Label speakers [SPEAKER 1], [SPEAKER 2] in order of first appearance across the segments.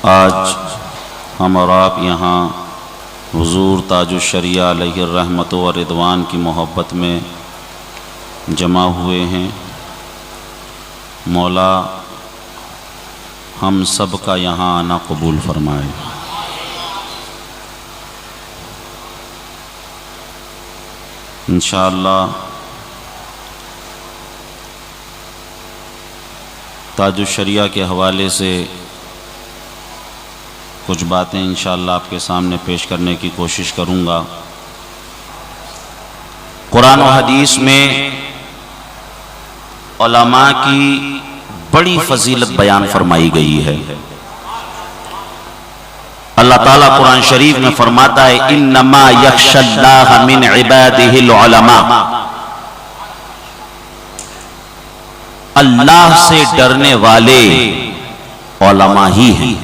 [SPEAKER 1] آج ہم اور آپ یہاں حضور تاج الشریعہ علیہ الرحمت و رضوان کی محبت میں جمع ہوئے ہیں۔ مولا ہم سب کا یہاں آنا قبول فرمائے۔ انشاءاللہ تاج الشریعہ کے حوالے سے کچھ باتیں انشاءاللہ آپ کے سامنے پیش کرنے کی کوشش کروں گا۔ قرآن و حدیث میں علماء کی بڑی فضیلت بیان فرمائی گئی ہے۔ اللہ تعالیٰ قرآن شریف میں فرماتا ہے انما یخشی اللہ من عبادہ العلماء، اللہ سے ڈرنے والے علماء ہی ہیں۔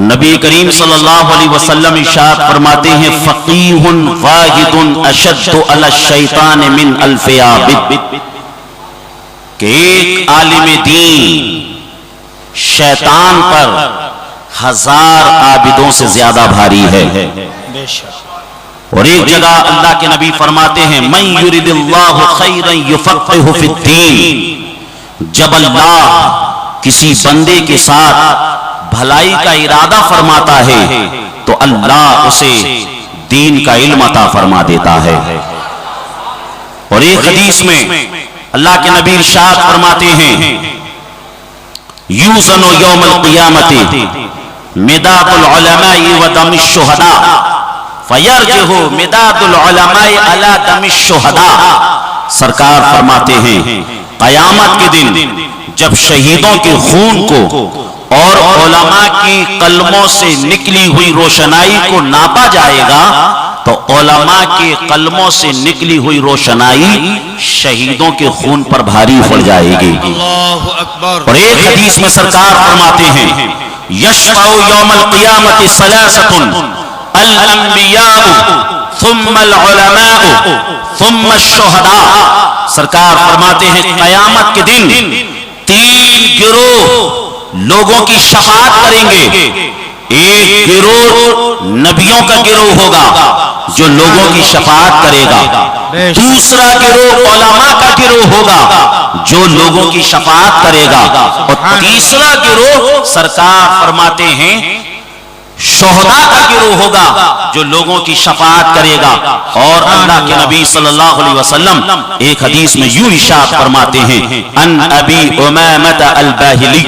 [SPEAKER 1] نبی کریم صلی اللہ علیہ وسلم ارشاد فرماتے ہیں فقیہ واحد اشد علی الشیطان من الف عابد، کہ ایک عالم دین شیطان پر 1000 عابدوں سے زیادہ بھاری ہے۔ اور ایک جگہ اللہ کے نبی فرماتے ہیں من یرد اللہ خیرا یفقہہ فی الدین، جب اللہ کسی بندے کے ساتھ بھلائی کا ارادہ فرماتا ہے تو اللہ اسے دین کا علم عطا فرما دیتا ہے۔ اور ایک حدیث میں اللہ کے نبی ارشاد فرماتے ہیں یوزن یوم القیامت مداد العلماء و دم الشہداء فیرجح مداد العلماء علی دم الشہداء۔ سرکار فرماتے ہیں قیامت کے دن جب شہیدوں کے خون کو اور علماء کی قلموں سے نکلی ہوئی روشنائی کو ناپا جائے گا تو علماء کے قلموں سے نکلی ہوئی روشنائی شہیدوں کے خون پر بھاری پڑ جائے گی۔ اور ایک حدیث میں سرکار فرماتے ہیں یشفع یوم القیامت ثلاثۃ الانبیاء ثم العلماء ثم الشہداء۔ سرکار فرماتے ہیں قیامت کے دن 3 گروہ لوگوں کی شفاعت کریں گے۔ ایک گروہ نبیوں کا گروہ ہوگا جو لوگوں کی شفاعت کرے گا، دوسرا گروہ علماء کا گروہ ہوگا جو لوگوں کی شفاعت کرے گا، اور تیسرا گروہ سرکار فرماتے ہیں شہداء کا گروہ ہوگا جو لوگوں کی شفاعت کرے گا۔ اور اللہ کے نبی صلی اللہ علیہ وسلم ایک حدیث میں یوں ارشاد فرماتے ہیں ان ابی امامۃ الباہلی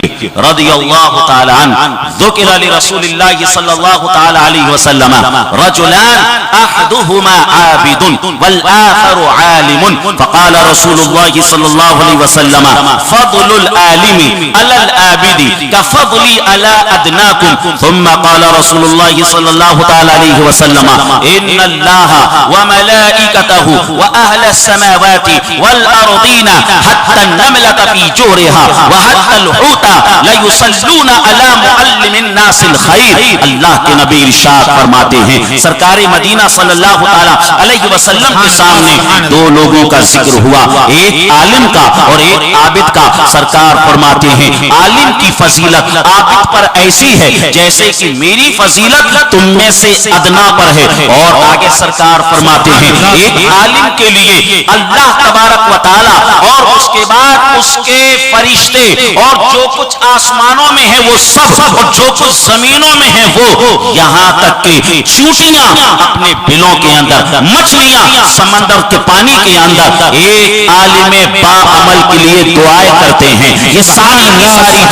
[SPEAKER 1] رضی اللہ تعالی عنہ ذکر لرسول اللہ صلی اللہ تعالی علیہ وسلم رجلان احدهما عابد والآخر عالم فقال رسول اللہ صلی اللہ علیہ وسلم فضل العالم علی العابد كفضلی علی ادناکم ثم قال رسول اللہ صلی اللہ تعالی علیہ وسلم ان اللہ وملائکتہ واہل السماوات والارضین حتی النملۃ فی جورها وحتی الحوت لیصلون علی معلم الناس الخیر۔ اللہ کے نبی ارشاد فرماتے ہیں سرکار مدینہ صلی اللہ تعالی علیہ وسلم کے سامنے 2 لوگوں کا ذکر ہوا، ایک عالم کا اور ایک عابد کا۔ سرکار فرماتے ہیں عالم کی فضیلت عابد پر ایسی ہے جیسے کہ میری فضیلت تم میں سے ادنا پر ہے۔ اور آگے سرکار فرماتے ہیں ایک عالم کے لیے اللہ تبارک و تعالی اور اس کے بعد اس کے فرشتے اور جو کچھ آسمانوں میں ہے وہ سب اور جو کچھ زمینوں میں ہے وہ، یہاں تک کہ چونٹیاں اپنے بلوں کے اندر، مچھلیاں سمندر کے پانی کے اندر ایک عالم با عمل کے لیے دعائیں کرتے ہیں۔ یہ ساری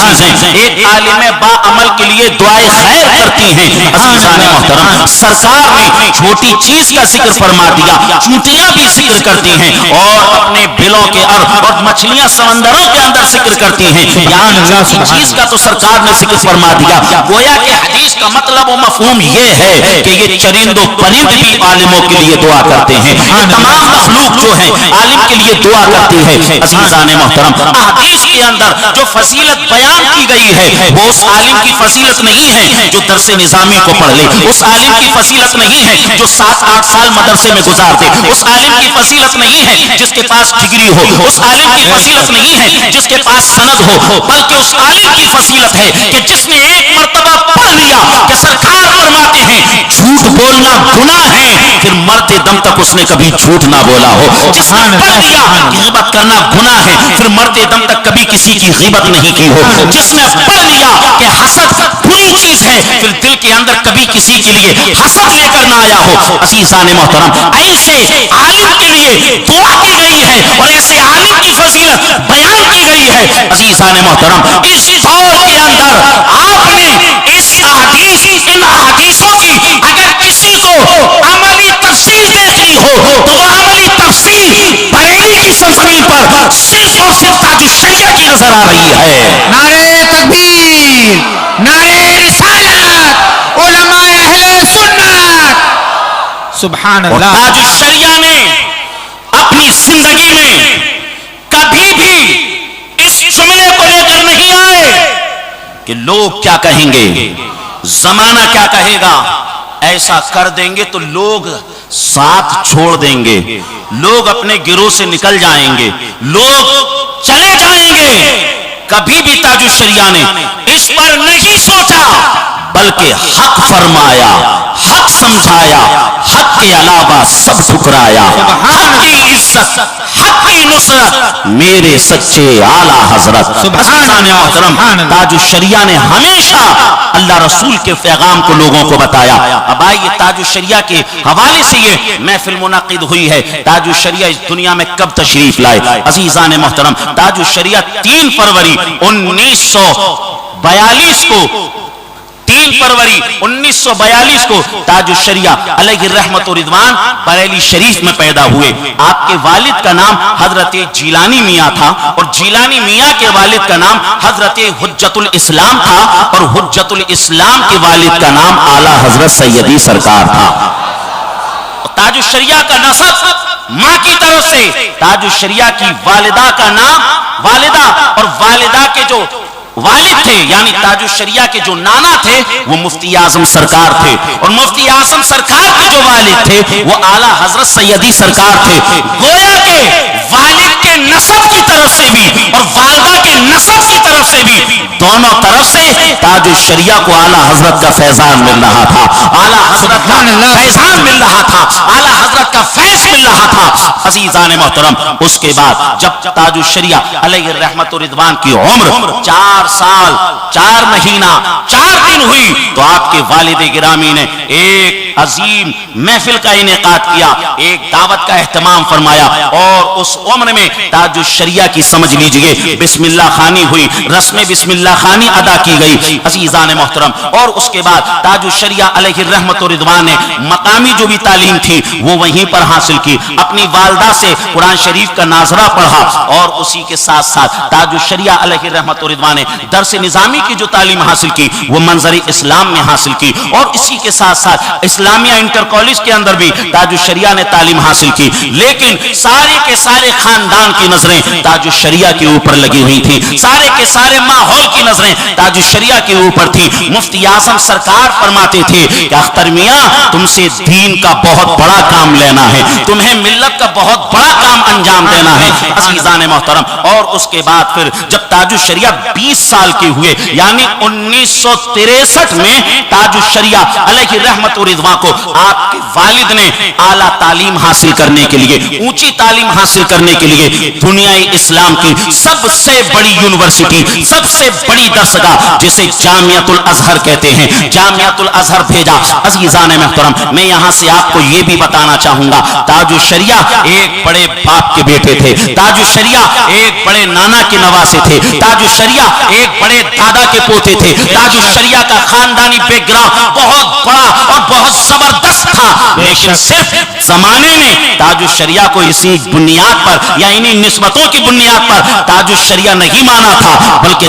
[SPEAKER 1] چیزیں ایک عالم با عمل کے لیے دعائیں خیر کرتی ہیں۔ عزیزان محترم، سرکار نے چھوٹی چیز کا ذکر فرما دیا، چونٹیاں بھی ذکر کرتی ہیں اور اپنے بلوں کے اور مچھلیاں سمندروں کے اندر ذکر کرتی ہیں۔ یہاں چھوٹی چیز کا تو سرکار نے ذکر فرما دیا، گویا کہ حدیث کا مطلب و مفہوم یہ ہے کہ یہ چرند و پرند بھی عالموں کے لیے دعا کرتے ہیں، تمام مخلوق جو ہے عالم کے لیے دعا کرتی ہے۔ عزیزان محترم، حدیث کے اندر جو فضیلت بیان کی گئی ہے وہ اس عالم کی فضیلت نہیں ہے جو درس نظامی کو پڑھ لے، اس عالم کی فضیلت نہیں ہے جو 7-8 سال مدرسے میں گزار دے، اس عالم کی فضیلت نہیں ہے جس کے پاس ڈگری ہو، اس عالم کی فضیلت نہیں ہے جس کے پاس سند ہو، بلکہ اس عالم کی فضیلت ہے کہ جس نے ایک مرتبہ پڑھ لیا کہ سرکار فرماتے ہیں جھوٹ بولنا گناہ ہے، پھر مرتے دم تک اس نے کبھی جھوٹ نہ بولا ہو، جس نے پڑھ لیا کہ غیبت کرنا گناہ ہے، پھر مرتے دم تک کبھی کسی کی غیبت نہیں کی ہو، جس نے پڑھ لیا کہ حسد بری چیز ہے، پھر دل کے اندر کبھی کسی کے لیے حسد لے کر نہ آیا ہو۔ عزیزان محترم، ایسے عالم کے لیے دعا کی گئی ہے اور ایسے عالم کی فضیلت بیان کی گئی ہے۔ عزیزان محترم، اس دور کے اندر آپ نے ان احادیثوں کی اگر کسی کو عملی تفسیر دیکھنی ہو تو وہ عملی تفسیر بریلی کی سرزمین پر صرف اور صرف تاج الشریعہ کی نظر آ رہی ہے۔
[SPEAKER 2] نعرہ تکبیر، نعرہ رسالت، علماء اہل سنت، سبحان
[SPEAKER 1] اور
[SPEAKER 2] اللہ۔
[SPEAKER 1] تاج الشریعہ نے اپنی زندگی میں کبھی بھی اس جملے کو لے کر نہیں آئے کہ لوگ کیا کہیں گے، زمانہ کیا کہے گا، ایسا کر دیں گے تو لوگ ساتھ چھوڑ دیں گے، لوگ اپنے گروہ سے نکل جائیں گے، لوگ چلے جائیں گے۔ کبھی بھی تاج الشریعہ نے اس پر نہیں سوچا، بلکہ حق فرمایا، حق سمجھایا، حق کے علاوہ سب ٹھکرایا، حق کی عزت، حق کی نصرت میرے سچے اعلیٰ حضرت عزیزان محترم۔ تاج الشریعہ نے ہمیشہ اللہ رسول کے پیغام کو لوگوں کو بتایا۔ اب آئیے تاج الشریعہ کے حوالے سے یہ محفل منعقد ہوئی ہے، تاج الشریعہ اس دنیا میں کب تشریف لائے؟ عزیزان محترم، تاج الشریعہ 3 فروری 1942 کو 3 فروری 1942 کو تاج الشریعہ علیہ الرحمت و رضوان بریلی شریف میں پیدا ہوئے۔ آپ کے والد کا نام حضرت جیلانی میاں تھا اور جیلانی میاں کے والد کا نام حضرت حجت الاسلام تھا اور حجت الاسلام کے والد کا نام اعلیٰ حضرت سیدی سرکار تھا۔ تاج الشریعہ کا نسب ماں کی طرف سے، تاج الشریعہ کی والدہ کا نام، والدہ اور والدہ کے جو والد تھے یعنی تاج الشریعہ کے جو نانا تھے وہ مفتی اعظم سرکار تھے، اور مفتی اعظم سرکار کے جو والد تھے وہ اعلیٰ حضرت سیدی سرکار تھے۔ گویا کہ والد کے نسب کی طرف سے بھی اور والدہ کے نسب کی طرف سے بھی دونوں طرف سے تاج الشریعہ کو اعلیٰ حضرت کا فیضان مل رہا تھا، اعلیٰ حضرت کا فیضان مل رہا تھا، اعلیٰ حضرت کا فیض مل رہا تھا۔ عزیزان محترم، اس کے بعد جب تاج الشریعہ علیہ الرحمت و رضوان کی عمر 4 سال 4 مہینہ 4 دن ہوئی تو آپ کے والد گرامی نے ایک عظیم محفل کا انعقاد کیا، ایک دعوت کا اہتمام فرمایا، اور اس عمر میں تاج الشریعہ کی سمجھ لیجئے بسم اللہ خوانی ہوئی، رسم بسم اللہ خوانی ادا کی گئی۔ عزیزان محترم، اور اس کے بعد تاج الشریعہ علیہ الرحمت و رضوان نے مقامی جو بھی تعلیم تھی وہ وہیں پر حاصل کی، اپنی والدہ سے قرآن شریف کا ناظرہ پڑھا، اور اسی کے ساتھ ساتھ تاج الشریعہ علیہ الرحمت و رضوان نے درس نظامی کی جو تعلیم حاصل کی وہ منظر اسلام میں حاصل کی، اور اسی کے ساتھ ساتھ اسلامیہ انٹر کالج کے اندر بھی تاج الشریعہ نے تعلیم حاصل کی۔ لیکن سارے کے سارے خاندان کی نظریں تاج الشریعہ کے اوپر لگی ہوئی تھی، سارے کے سارے ماحول کی نظریں تاج الشریعہ کے اوپر تھی۔ مفتی اعظم سرکار فرماتے تھے کہ اختر میاں تم سے دین کا بہت بڑا کام لینا ہے، تمہیں ملت کا بہت بڑا کام انجام دینا ہے۔ عزیزان محترم، اور اس کے بعد پھر جب تاج الشریعہ 20 سال کے ہوئے یعنی 1963 میں تاج الشریعہ علیہ الرحمت و رضوان کو آپ کے والد نے اعلیٰ تعلیم حاصل کرنے کے لیے، اونچی تعلیم حاصل کرنے کے لیے دنیائے اسلام کی سب سے بڑی یونیورسٹی، سب سے بڑی درسگاہ جسے جامعۃ الازہر کہتے ہیں، جامعۃ الازہر بھیجا۔ عزیزان محترم، میں یہاں سے آپ کو یہ بھی بتانا چاہوں گا تاج الشریعہ ایک بڑے باپ کے بیٹے تھے، تاج الشریعہ ایک بڑے نانا کے نواسے تھے، تاج الشریعہ ایک بڑے دادا کے پوتے تھے۔ تاج الشریعہ کا خاندانی بیک گراؤنڈ بہت بڑا اور بہت زبردست تھا، لیکن صرف زمانے نے تاج الشریعہ کو اسی بنیاد پر یا انہی نسبتوں کی بنیاد پر تاج الشریعہ نہیں مانا تھا، بلکہ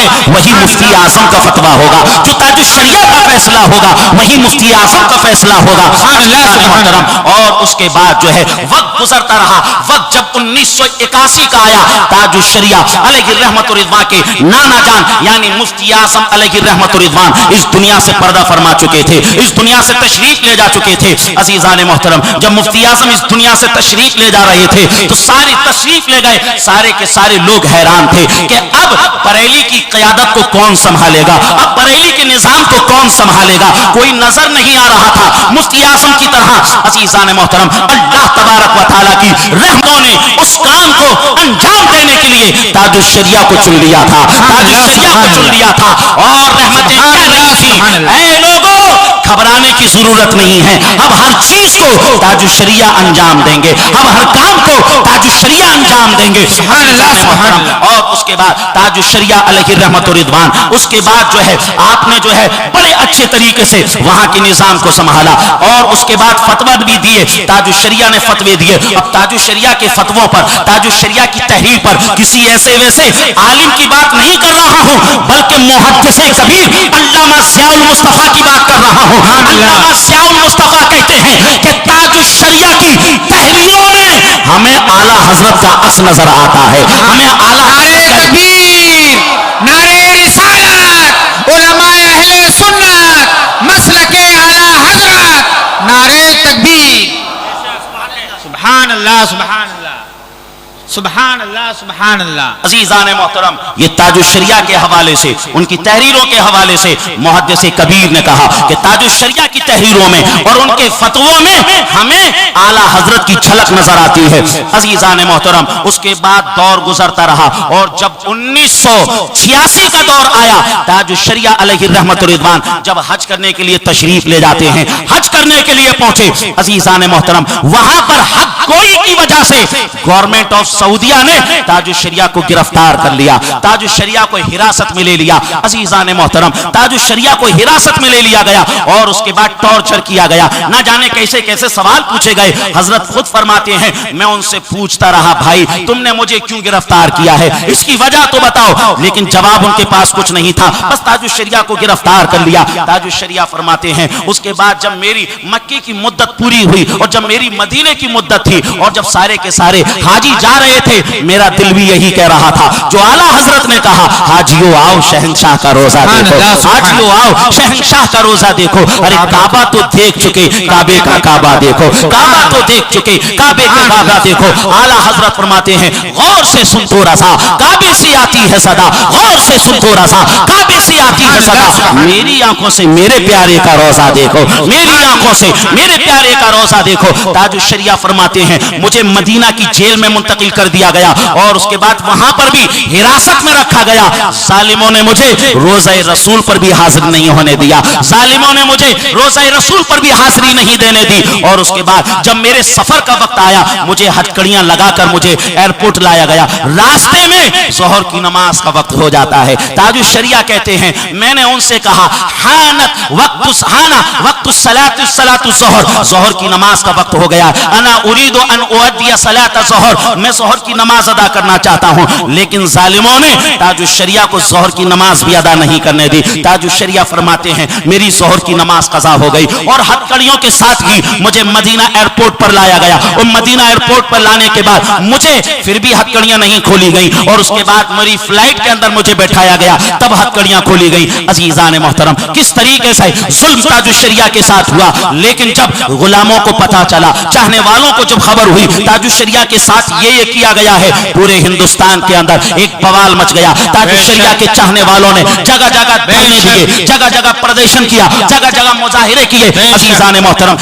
[SPEAKER 1] ہے وہی مفتی اعظم کا فتویٰ ہوگا، جو تاج الشریعہ کا فیصلہ ہوگا وہی مفتی اعظم کا فیصلہ ہوگا. اور اس کے بعد جو ہے وقت گزرتا رہا. وقت جب 1981 کا آیا، تاج الشریعہ علیہ رحمت و رضوان کے نانا جان یعنی مفتی اعظم علیہ رحمت و رضوان اس دنیا سے پردہ فرما چکے تھے، اس دنیا سے تشریف لے جا چکے تھے. عزیزان محترم، جب مفتی اعظم اس دنیا سے تشریف لے جا رہے تھے تو سارے تشریف لے گئے. سارے کے سارے لوگ حیران تھے کہ اب بریلی کی قیادت کو کون سنبھالے گا، اب بریلی کے نظام کو کون سنبھالے گا. کوئی نظر نہیں آ رہا تھا مفتی اعظم کی طرح. عزیزان محترم، اللہ تبارک و تعالیٰ کی رحمتوں نے اس کام کو انجام دینے کے لیے تاج الشریعہ کو چن لیا تھا، تاج الشریعہ کو چن لیا تھا. اور رحمتیں کہہ رہی تھی اے لوگوں گھبرانے کی ضرورت نہیں ہے، اب ہر چیز کو تاج الشریعہ انجام دیں گے، اب ہر کام کو تاج الشریعہ انجام دیں گے. سبحان اللہ سبحان اللہ. اور اس کے بعد تاج الشریعہ علیہ رحمت و رضوان اس کے بعد جو ہے آپ نے جو ہے بڑے اچھے طریقے سے وہاں کے نظام کو سنبھالا. اور اس کے بعد فتویٰ بھی دیے، تاج الشریعہ نے فتوے دیے. اب تاج الشریعہ کے فتووں پر، تاج الشریعہ کی تحریر پر کسی ایسے ویسے عالم کی بات نہیں کر رہا ہوں، بلکہ محدث کبیر علامہ ضیاء المصطفیٰ کی بات کر رہا ہوں. علامہ ضیاء المصطفیٰ کہتے ہیں کہ تاج الشریعہ کی تحریروں میں ہمیں اعلیٰ حضرت کا اثر نظر آتا ہے، ہمیں اعلیٰ
[SPEAKER 2] نعرہ تکبیر، نعرہ رسالت، علماء اہل سنت، مسلک اعلی حضرت، نعرہ تکبیر. سبحان اللہ سبحان اللہ سبحان اللہ سبحان اللہ.
[SPEAKER 1] عزیزان محترم، یہ تاج الشریعہ کے حوالے سے، ان کی تحریروں کے حوالے سے محدث کبیر نے کہا کہ تاج الشریعہ کی تحریروں میں اور ان کے فتووں میں ہمیں اعلیٰ حضرت کی جھلک نظر آتی ہے. عزیزان محترم، اس کے بعد دور گزرتا رہا اور جب 1986 کا دور آیا، تاج الشریعہ علیہ رحمت رضوان جب حج کرنے کے لیے تشریف لے جاتے ہیں، حج کرنے کے لیے پہنچے. عزیزان محترم، وہاں پر حق گوئی کی وجہ سے گورنمنٹ آف سعودیہ نے تاج الشریعہ کو گرفتار کر لیا، تاج الشریعہ کو حراست میں لے لیا. عزیزان محترم، تاج الشریعہ کو حراست میں لے لیا گیا اور اس کے بعد ٹارچر کیا گیا. نہ جانے کیسے کیسے سوال پوچھے گئے. حضرت خود فرماتے ہیں میں ان سے پوچھتا رہا بھائی تم نے مجھے کیوں گرفتار کیا ہے، اس کی وجہ تو بتاؤ، لیکن جواب ان کے پاس کچھ نہیں تھا، بس تاج الشریعہ کو گرفتار کر لیا. تاج الشریعہ فرماتے ہیں اس کے بعد جب میری مکے کی مدت پوری ہوئی اور جب میری مدینے کی مدت تھی اور جب سارے کے سارے حاجی جا رہے تھے، میرا دل بھی یہی کہہ رہا تھا جو اعلیٰ حضرت نے کہا حاجیو آؤ شہنشاہ کا روزہ دیکھو، حاجیو آؤ شہنشاہ کا روزہ دیکھو. ارے کعبہ تو دیکھ چکے، کعبے کا کعبہ دیکھو، کعبہ تو دیکھ چکے، کعبے کا کعبہ دیکھو. اعلیٰ حضرت فرماتے ہیں غور سے سن تو رضا، کعبے سے آتی ہے صدا، غور سے سن تو رضا، کعبے سے آتی ہے صدا. میری آنکھوں سے میرے پیارے کا روزہ دیکھو، میری آنکھوں سے میرے پیارے کا روزہ دیکھو. تاج الشریعہ فرماتے ہیں مجھے مدینہ کی جیل میں منتقل کر دیا گیا اور اس کے بعد وہاں پر بھی حراست میں رکھا گیا. ظالموں نے مجھے روزہ رسول پر بھی حاضر نہیں ہونے دیا، ظالموں نے مجھے روزہ رسول پر بھی حاضری نہیں دینے دی. اور اس کے بعد جب میرے سفر کا وقت آیا مجھے ہتھکڑیاں لگا کر مجھے ایئرپورٹ لایا گیا. راستے میں ظہر کی نماز کا وقت ہو جاتا ہے. تاج الشریعہ کہتے ہیں میں نے ان سے کہا حانت وقت الصلاۃ الظہر، ظہر کی نماز کا وقت ہو گیا. انا اريد ان اؤدي صلاۃ الظہر، میں ظہر کی نماز ادا کرنا چاہتا ہوں. لیکن ظالموں نے تاج الشریعہ کو ظہر کی نماز بھی ادا نہیں کرنے دی. تاج الشریعہ فرماتے ہیں میری ظہر کی نماز قضا ہو گئی اور ہتھکڑیوں کے ساتھ ہی مجھے مدینہ ایئرپورٹ پر لایا گیا. اور مدینہ ایئرپورٹ پر لانے کے بعد مجھے پھر بھی ہتھکڑیاں نہیں کھولی گئیں اور اس کے بعد میری فلائٹ کے اندر مجھے بٹھایا گیا، تب ہتھکڑیاں کھولی گئیں. عزیزان محترم، کس طریقے سے ظلم تاج الشریعہ کے ساتھ ہوا. لیکن جب غلاموں کو پتا چلا، چاہنے والوں کو جب خبر ہوئی تاج الشریعہ کے ساتھ یہ کیا گیا ہے، پورے ہندوستان کے اندر ایک بوال مچ گیا. تاج الشریعہ کے چاہنے والوں نے جگہ جگہ دھرنے دیے، جگہ جگہ پردیشن کیا، جگہ جگہ مظاہرے کیے. عزیزان محترم،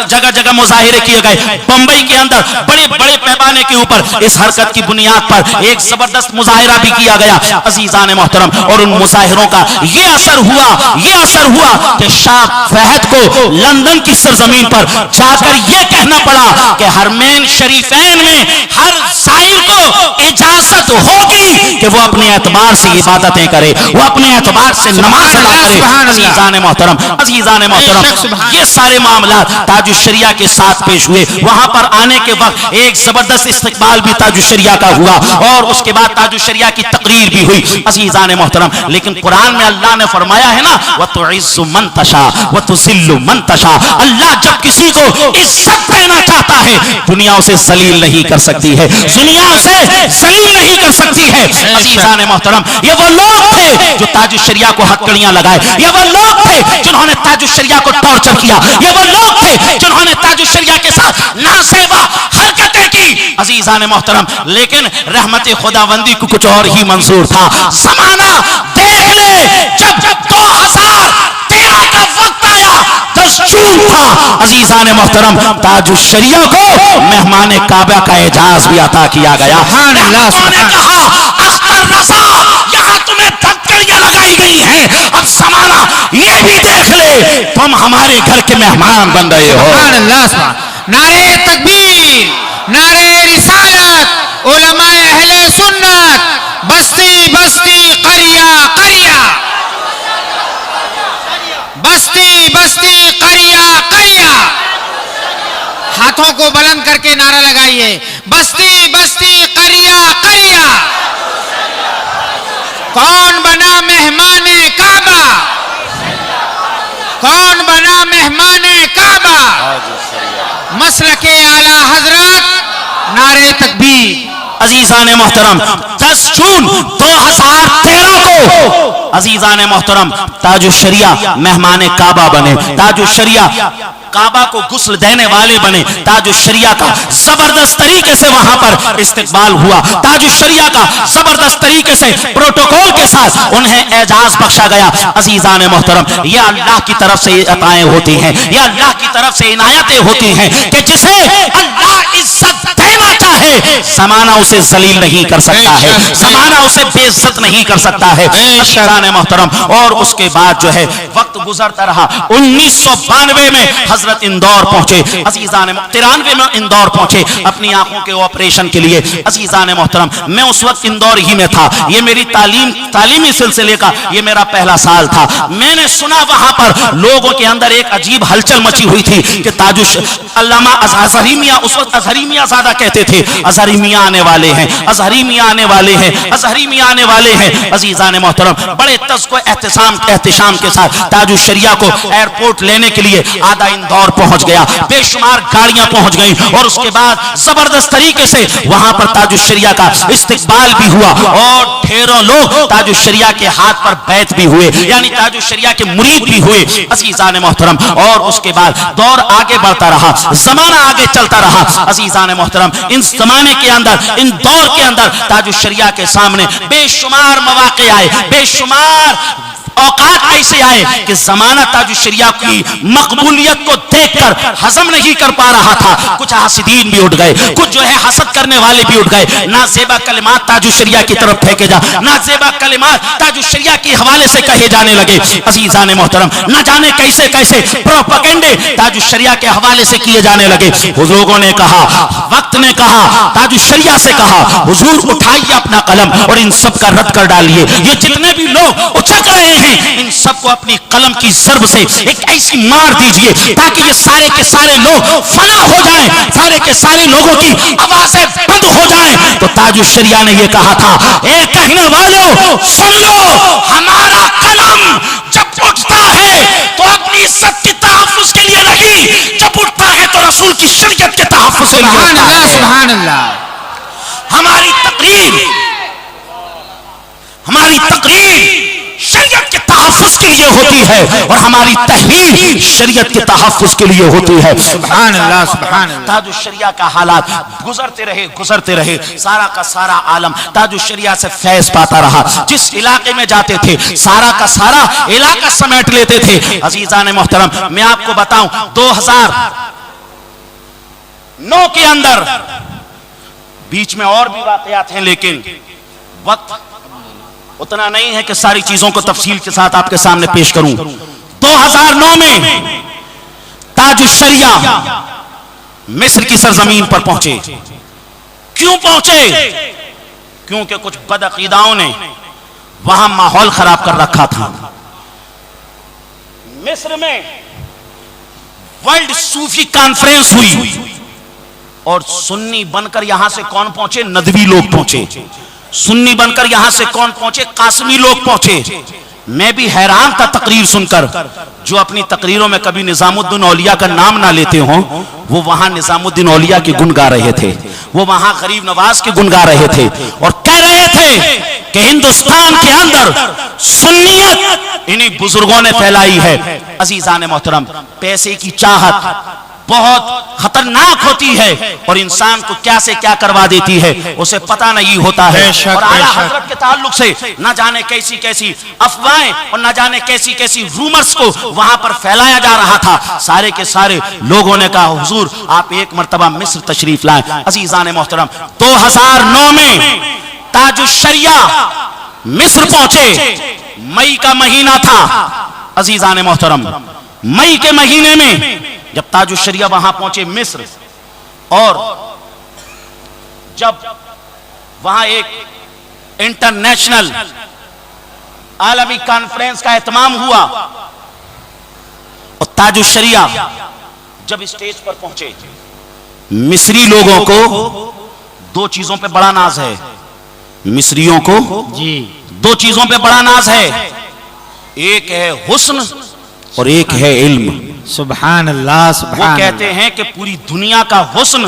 [SPEAKER 1] جگہ جگہ مظاہرے کیے گئے. بمبئی کے اندر بڑے بڑے پیمانے کے اوپر اس حرکت کی بنیاد پر ایک زبردست مظاہرہ بھی کیا گیا. عزیزان محترم، اور ان مظاہروں کا یہ اثر ہوا کہ شاہ فہد کو لندن کی سرزمین پر جا کر یہ کہنا پڑا کہ حرمین شریفین میں ہر زائر کو اجازت فرصت ہوگی کہ وہ اپنے اعتبار سے عبادتیں کرے, وہ اپنے اعتبار سے نماز ادا کرے. عزیزان محترم, یہ سارے معاملات تاج الشریعہ کے ساتھ پیش ہوئے. وہاں پر آنے کے وقت ایک زبردست استقبال بھی تاج الشریعہ کا ہوا, اور اس کے بعد تاج الشریعہ کی تقریر بھی ہوئی. عزیزان محترم, لیکن قرآن میں اللہ نے فرمایا ہے نا, وَتُعِزُّ مَن تَشَاءُ وَتُذِلُّ مَن تَشَاءُ. اللہ جب کسی کو عزت دینا چاہتا ہے, دنیا اسے ذلیل نہیں کر سکتی ہے, دنیا اسے ذلیل نہیں کر سکتی ہے. عزیزان محترم, یہ وہ لوگ تھے جو تاج الشریعہ کو ہتکڑیاں لگائے, یہ وہ لوگ تھے جنہوں نے تاج الشریعہ کو ٹارچر کیا, یہ وہ لوگ تھے جنہوں نے تاج الشریعہ کے ساتھ ناسیبا حرکتیں کی. عزیزان محترم, لیکن رحمت خداوندی کو کچھ اور ہی منظور تھا. زمانہ دیکھ لے, جب 2013 کا وقت آیا, 10 جون تھا. عزیزان محترم, تاج الشریعہ کو مہمان کعبہ کا اعزاز بھی عطا کیا گیا. انہوں نے کہا, اختر رضا, یہاں تمہیں تھکڑیاں لگائی گئی ہیں, اب زمانہ یہ بھی دیکھ لے, تم ہمارے گھر کے مہمان بن رہے ہو.
[SPEAKER 2] نعرہ تکبیر, نعرہ رسالت, علماء اہل سنت, بستی بستی قریہ قریہ, بستی بستی قریہ قریہ. ہاتھوں کو بلند کر کے نعرہ لگائیے, بستی بستی قریہ قریہ. کون بنا مہمان کعبہ, کون بنا مہمان کعبہ؟ مسلک اعلی حضرت, نعرہ تکبیر.
[SPEAKER 1] عزیزان محترم, 10 جون 2013 کو عزیزان محترم تاج الشریعہ مہمان کعبہ بنے, تاج الشریعہ کعبہ کو غسل دینے والے بنے. تاج الشریعہ کا زبردست طریقے سے وہاں پر استقبال ہوا, تاج الشریعہ کا زبردست طریقے سے پروٹوکول کے ساتھ انہیں اعزاز بخشا گیا. عزیزان محترم, یہ اللہ کی طرف سے عطائیں ہوتی ہیں, یہ اللہ کی طرف سے عنایتیں ہوتی ہیں کہ جسے اللہ عزت دینا چاہے, زمانہ اسے ذلیل نہیں کر سکتا ہے, زمانہ اسے بے عزت نہیں کر سکتا ہے. عزیزان محترم, اور اس کے بعد جو ہے وقت گزرتا رہا. 1992 میں حضرت اندور پہنچے. عزیزان 93 میں اندور پہنچے اپنی آنکھوں کے آپریشن کے لیے. عزیزان محترم, میں اس وقت اندور ہی میں تھا. یہ میری تعلیمی سلسلے کا یہ میرا پہلا سال تھا. میں نے سنا وہاں پر لوگوں کے اندر ایک عجیب ہلچل مچی ہوئی تھی کہ تاج علامہ اظہری میاں, اس وقت اظہری میاں زیادہ کہتے تھے, اظہری میاں آنے والے ہیں, اظہری میاں آنے والے ہیں, اظہری میاں آنے والے ہیں. عزیزان محترم, بڑے تذکو احتشام کے ساتھ تاج الشریعہ کو ایئرپورٹ لینے کے لیے آدھا اندور پہنچ گیا, بے شمار گاڑیاں پہنچ گئیں, اور اس کے بعد زبردست طریقے سے وہاں پر تاج الشریعہ کا استقبال بھی ہوا, اور ڈھیروں لوگ تاج الشریعہ کے ہاتھ پر بیعت بھی ہوئے, یعنی تاج الشریعہ کے مرید بھی ہوئے. عزیزان محترم, اور اس کے بعد دور آگے بڑھتا رہا, زمانہ آگے چلتا رہا. عزیزان محترم, ان زمانے کے اندر, ان دور کے اندر تاج الشریعہ کے سامنے بے شمار مواقع آئے, بے شمار اوقات ایسے آئے کہ زمانہ تاج الشریعہ کی مقبولیت کو دیکھ کر ہضم نہیں کر پا رہا تھا. کچھ حاسدین بھی اٹھ گئے, کچھ جو ہے حسد کرنے والے بھی اٹھ گئے. نازیبا کلمات تاج الشریعہ کی طرف پھینکے جا, نازیبا کلمات تاج الشریعہ کے حوالے سے کہے جانے لگے. عزیزان محترم, نہ جانے کیسے کیسے پروپیگنڈے تاج الشریعہ کے حوالے سے کیے جانے لگے. لوگوں نے کہا, وقت نے کہا, تاج الشریعہ سے کہا, حضور اٹھائیے اپنا قلم اور ان سب کا رد کر ڈالیے. یہ جتنے بھی لوگ اچک رہے ہیں, ان سب کو اپنی قلم کی ضرب سے ایک ایسی مار دیجئے تاکہ یہ سارے کے سارے لوگ فنا ہو جائیں, سارے کے سارے لوگوں کی آوازیں بند ہو جائیں. تو تاج الشریعہ نے یہ کہا تھا, اے کہنے والوں سن لو, ہمارا قلم جب اٹھتا ہے تو اپنی عزت کے تحفظ کے لیے نہیں, جب اٹھتا ہے تو رسول کی شریعت کے تحفظ کے لیے اٹھتا ہے.
[SPEAKER 2] سبحان اللہ.
[SPEAKER 1] ہماری تقریر شریعت کے تحفظ کے لیے ہوتی ہے, اور ہماری تحریر شریعت کے تحفظ کے لیے ہوتی ہے.
[SPEAKER 2] سبحان اللہ, سبحان اللہ.
[SPEAKER 1] تاج الشریعہ کا حالات گزرتے رہے, سارا کا سارا عالم تاج الشریعہ سے فیض پاتا رہا. جس علاقے میں جاتے تھے سارا کا سارا علاقہ سمیٹ لیتے تھے. عزیزان محترم, میں آپ کو بتاؤں 2009 کے اندر, بیچ میں اور بھی واقعات ہیں لیکن وقت اتنا نہیں ہے کہ ساری چیزوں کو تفصیل کے ساتھ آپ کے سامنے پیش کروں. 2009 میں تاج الشریعہ مصر کی سرزمین پر پہنچے. کیوں پہنچے؟ کیونکہ کچھ بدعقیداؤں نے وہاں ماحول خراب کر رکھا تھا. مصر میں ورلڈ صوفی کانفرنس ہوئی اور سنی بن کر یہاں سے کون پہنچے؟ ندوی لوگ پہنچے. سنی بن کر یہاں سے کون پہنچے؟ قاسمی لوگ پہنچے. میں بھی حیران تھا تقریر سن کر. جو اپنی تقریروں میں کبھی نظام الدین اولیاء کا نام نہ لیتے ہوں وہ وہاں نظام الدین اولیاء کی گن گا رہے تھے, وہ وہاں غریب نواز کی گن گا رہے تھے اور کہہ رہے تھے کہ ہندوستان کے اندر سنیت انہی بزرگوں نے پھیلائی ہے. عزیزان محترم, پیسے کی چاہت بہت خطرناک ہوتی ہے اور انسان کو کیا سے کیا کروا دیتی ہے اسے پتہ نہیں ہوتا ہے. اور اعلیٰ حضرت کے تعلق سے نہ جانے کیسی کیسی افواہیں اور نہ جانے کیسی کیسی رومرز کو وہاں پر پھیلایا جا رہا تھا. سارے کے سارے لوگوں نے کہا حضور آپ ایک مرتبہ مصر تشریف لائیں. عزیزان محترم, 2009 میں تاج الشریعہ مصر پہنچے. مئی کا مہینہ تھا. عزیزان محترم, مئی کے مہینے میں جب تاج الشریعہ وہاں پہنچے مصر اور جب وہاں ایک انٹرنیشنل عالمی کانفرنس کا اہتمام ہوا اور تاج الشریعہ جب اسٹیج پر پہنچے, مصری لوگوں کو دو چیزوں پہ بڑا ناز ہے. مصریوں کو دو چیزوں پہ بڑا ناز ہے, ایک ہے حسن اور ایک ہے علم.
[SPEAKER 2] سبحان اللہ, سبحان
[SPEAKER 1] وہ کہتے ہیں کہ پوری دنیا کا حسن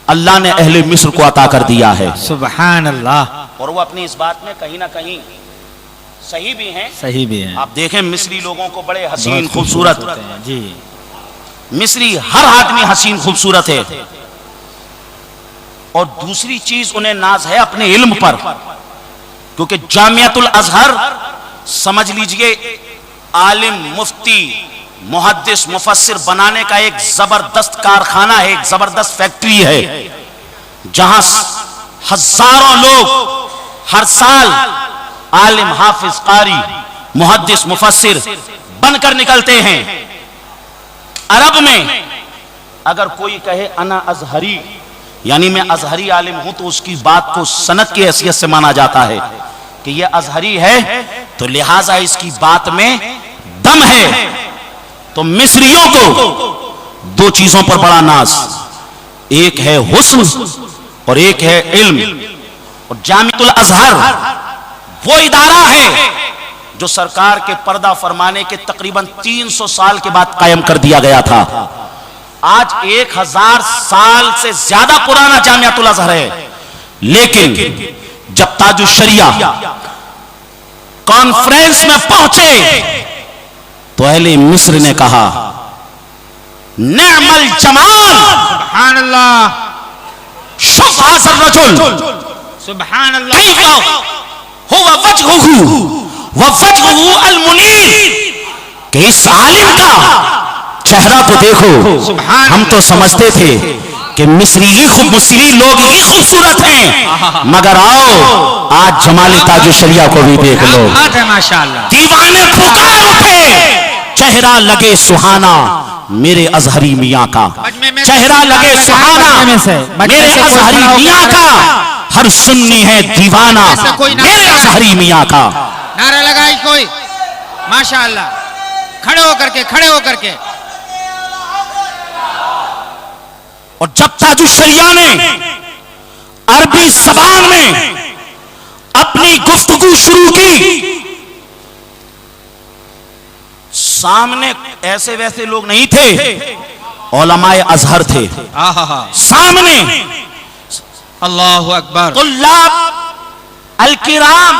[SPEAKER 1] اللہ نے اہل مصر کو عطا کر دیا ہے.
[SPEAKER 2] سبحان اللہ.
[SPEAKER 1] اور وہ اپنی اس بات میں کہیں نہ کہیں صحیح بھی ہیں.
[SPEAKER 2] صحیح بھی ہیں.
[SPEAKER 1] آپ دیکھیں مصری لوگوں کو بڑے حسین خوبصورت,
[SPEAKER 2] جی
[SPEAKER 1] مصری ہر آدمی حسین خوبصورت ہے. اور دوسری چیز انہیں ناز ہے اپنے علم پر, کیونکہ جامعۃ الازہر سمجھ لیجئے عالم, مفتی, محدث, مفسر بنانے کا ایک زبردست کارخانہ ہے, ایک زبردست فیکٹری ہے جہاں ہزاروں لوگ ہر سال عالم, حافظ, قاری, محدث, مفسر بن کر نکلتے ہیں. عرب میں اگر کوئی کہے انا ازہری یعنی میں ازہری عالم ہوں تو اس کی بات کو سند کی حیثیت سے مانا جاتا ہے کہ یہ ازہری ہے تو لہٰذا اس کی بات میں دم ہے. تو مصریوں کو دو چیزوں پر بڑا ناز, ایک ہے حسن اور ایک ہے علم. اور جامعۃ الازہر وہ ادارہ ہے جو سرکار کے پردہ فرمانے کے تقریباً 300 سال کے بعد قائم کر دیا گیا تھا. آج 1000 سال سے زیادہ پرانا جامعۃ الازہر ہے. لیکن جب تاج الشریعہ کانفرنس میں پہنچے تو اہل مصر نے کہا نعم الجمال,
[SPEAKER 2] سبحان اللہ,
[SPEAKER 1] شوف هذا الرجل,
[SPEAKER 2] سبحان اللہ,
[SPEAKER 1] كيف هو وجهه ووجهه المنير, کہ اس عالم کا چہرہ تو دیکھو. ہم تو سمجھتے تھے کہ مصری لوگ ہی خوبصورت ہیں, مگر آؤ آج جمال تاج الشریعہ کو بھی دیکھ لو.
[SPEAKER 2] ماشاءاللہ,
[SPEAKER 1] دیوانے پکار اٹھے, چہرہ لگے سہانا میرے ازہری میاں کا, چہرہ لگے سہانا میرے ازہری میاں کا, ہر سنی ہے دیوانہ میرے ازہری میاں کا.
[SPEAKER 2] نعرہ لگائی کوئی, ماشاءاللہ, کھڑے ہو کر کے.
[SPEAKER 1] اور جب تاج الشریعہ نے عربی زبان میں اپنی گفتگو شروع کی, سامنے ایسے ویسے لوگ نہیں تھے, علماء ازہر تھے سامنے,
[SPEAKER 2] اللہ اکبر,
[SPEAKER 1] طلاب الکرام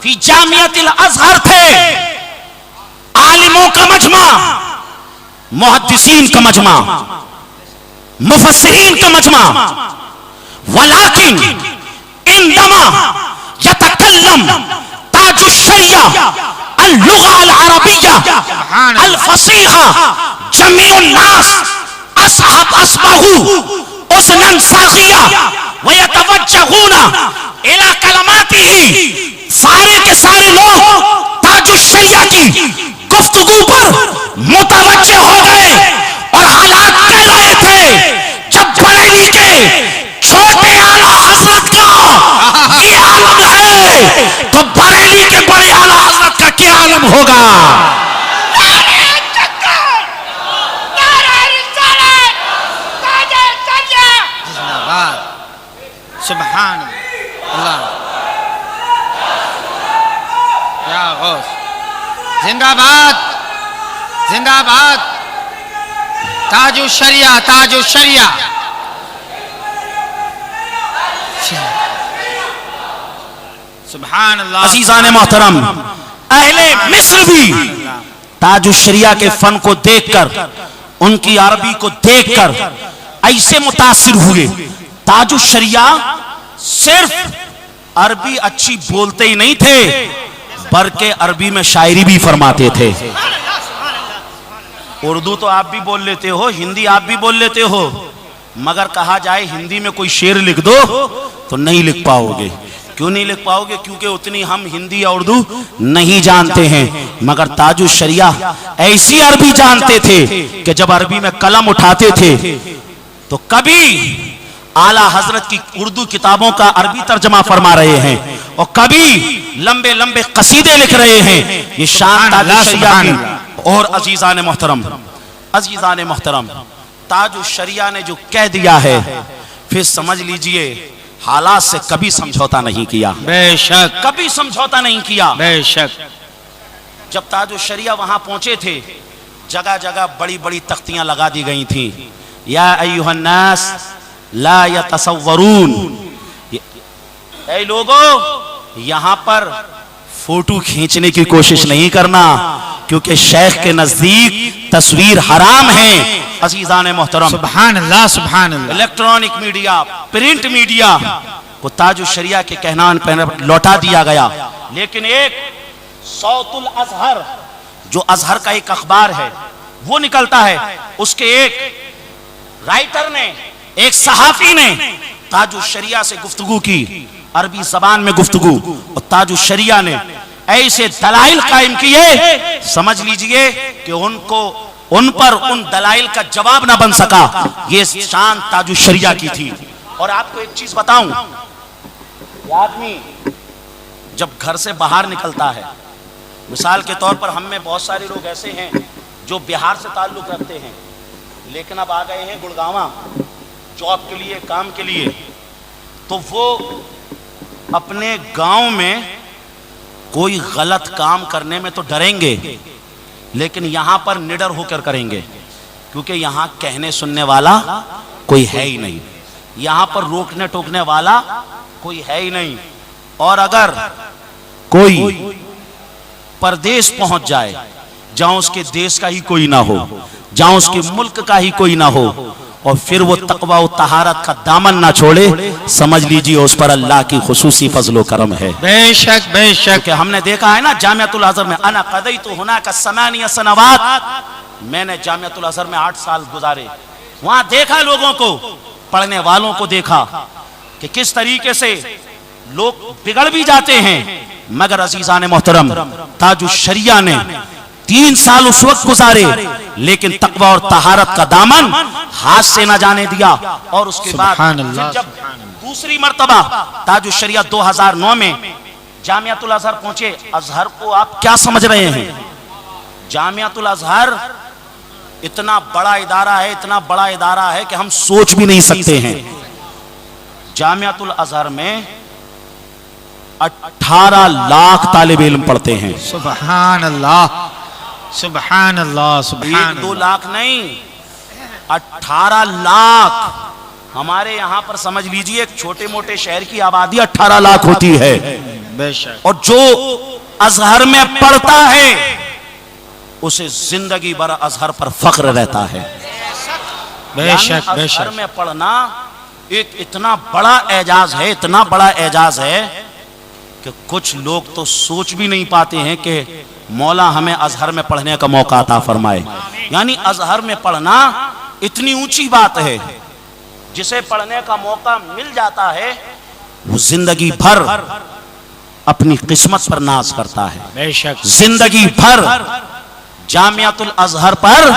[SPEAKER 1] فی جامعۃ الازہر تھے, عالموں کا مجمع, محدثین کا مجمع, مفسرین کا مجمع. ولیکن عندما یتکلم تاج الشریعہ اللغة العربية الفصيحة جميع الناس أصبحوا أذنا صاغية ويتوجهون إلى كلماته. سارے کے سارے لوگ تاج الشریعہ کی گفتگو پر متوجہ ہو گئے اور حالات کہہ رہے تھے جب بریلی کے چھوٹے اعلیٰ حضرت کا
[SPEAKER 2] سبحان اللہ یا غوث زندہ باد زندہ باد تاج الشریعہ تاج الشریعہ سبحان اللہ
[SPEAKER 1] عزیزان محترم اہل مصر بھی تاج الشریعہ کے فن کو دیکھ کر ان کی عربی کو دیکھ کر ایسے متاثر ہوئے. تاج الشریعہ صرف عربی اچھی بولتے ہی نہیں تھے بلکہ عربی میں شاعری بھی فرماتے تھے. اردو تو آپ بھی بول لیتے ہو, ہندی آپ بھی بول لیتے ہو, مگر کہا جائے ہندی میں کوئی شعر لکھ دو تو نہیں لکھ پاؤ گے. کیوں نہیں لکھ پاؤ گے؟ کیونکہ اتنی ہم ہندی یا اردو نہیں جانتے ہیں. مگر تاج الشریعہ ایسی عربی جانتے تھے کہ جب عربی میں قلم اٹھاتے تھے تو کبھی اعلیٰ حضرت کی اردو کتابوں کا عربی ترجمہ فرما رہے ہیں اور کبھی لمبے لمبے قصیدے لکھ رہے ہیں. یہ شان تاج الشریعہ کی. اور عزیزان محترم تاج الشریعہ نے جو کہہ دیا ہے پھر سمجھ لیجئے حالات سے کبھی سمجھوتا نہیں کیا.
[SPEAKER 2] بے شک
[SPEAKER 1] کبھی سمجھوتا نہیں کیا.
[SPEAKER 2] بے شک
[SPEAKER 1] جب تاج الشریعہ وہاں پہنچے تھے جگہ جگہ بڑی بڑی تختیاں لگا دی گئی تھیں. یا ایھا الناس لا یتصورون, اے لوگو یہاں پر فوٹو کھینچنے کی کوشش نہیں کرنا کیونکہ شیخ کے نزدیک تصویر حرام ہے. عزیزان محترم
[SPEAKER 2] سبحان اللہ سبحان اللہ.
[SPEAKER 1] الیکٹرانک میڈیا, پرنٹ میڈیا کو تاج الشریعہ کے کہنان پہ لوٹا دیا گیا. لیکن ایک صوت الازہر جو ازہر کا ایک اخبار ہے وہ نکلتا ہے, اس کے ایک رائٹر نے, ایک صحافی نے تاج الشریعہ سے گفتگو کی, عربی زبان میں گفتگو, اور تاج الشریعہ نے ایسے دلائل قائم کیے سمجھ لیجئے کہ ان پر ان دلائل کا جواب نہ بن سکا. یہ شان تاج الشریعہ کی تھی. اور آپ کو ایک چیز بتاؤں, یہ آدمی جب گھر سے باہر نکلتا ہے, مثال کے طور پر ہم میں بہت سارے لوگ ایسے ہیں جو بہار سے تعلق رکھتے ہیں لیکن اب آ گئے ہیں گڑگاواں جاب کے لیے, کام کے لیے, تو وہ اپنے گاؤں میں کوئی غلط کام کرنے میں تو ڈریں گے لیکن یہاں پر نڈر ہو کر کریں گے کیونکہ یہاں کہنے سننے والا کوئی ہے ہی نہیں, یہاں پر روکنے ٹوکنے والا کوئی ہے ہی نہیں. اور اگر کوئی پردیس پہنچ جائے جہاں اس کے دیش کا ہی کوئی نہ ہو, جہاں اس کے ملک کا ہی کوئی نہ ہو, اور پھر وہ تقوی و طہارت کا دامن نہ چھوڑے, سمجھ لیجئے اس پر اللہ کی خصوصی فضل و کرم ہے.
[SPEAKER 2] بے شک بے شک.
[SPEAKER 1] کہ ہم نے دیکھا ہے نا جامعۃ الازہر میں, انا قضیت ہناک 8 سنوات, میں نے جامعۃ الازہر میں 8 سال گزارے. وہاں دیکھا لوگوں کو, پڑھنے والوں کو دیکھا کہ کس طریقے سے لوگ بگڑ بھی جاتے ہیں. مگر عزیزان محترم تاج الشریعہ نے 3 سال اس وقت گزارے لیکن تقوی اور طہارت کا دامن ہاتھ سے نہ جانے دیا. اور اس کے بعد جب دوسری مرتبہ تاج الشریعہ 2009 میں جامعۃ الازہر پہنچے. ازہر کو آپ کیا سمجھ رہے ہیں؟ جامعۃ الازہر اتنا بڑا ادارہ ہے, اتنا بڑا ادارہ ہے کہ ہم سوچ بھی نہیں سکتے ہیں. جامعۃ الازہر میں 18 لاکھ طالب علم پڑھتے ہیں.
[SPEAKER 2] سبحان اللہ سبحان اللہ سبحان
[SPEAKER 1] 1-2 لاکھ نہیں, 18 لاکھ. ہمارے یہاں پر سمجھ لیجئے ایک چھوٹے موٹے شہر کی آبادی 18 لاکھ ہوتی ہے.
[SPEAKER 2] بے شک.
[SPEAKER 1] اور جو ازہر میں پڑھتا ہے اسے زندگی بھر ازہر پر فخر رہتا ہے.
[SPEAKER 2] بے شک بے شک.
[SPEAKER 1] ازہر میں پڑھنا ایک اتنا بڑا اعجاز ہے, اتنا بڑا اعجاز ہے کہ کچھ لوگ تو سوچ بھی نہیں پاتے ہیں کہ مولا ہمیں ازہر میں پڑھنے کا موقع عطا فرمائے. یعنی ازہر میں پڑھنا اتنی اونچی بات ہے, جسے پڑھنے کا موقع مل جاتا ہے وہ زندگی بھر اپنی قسمت پر ناز کرتا ہے.
[SPEAKER 2] بے شک.
[SPEAKER 1] زندگی بھر جامعۃ الازہر پر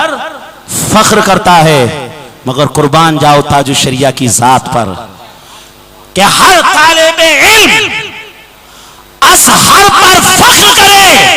[SPEAKER 1] فخر کرتا ہے. مگر قربان جاؤ تاج الشریعہ کی ذات پر کہ ہر طالب علم ازہر پر فخر کرے,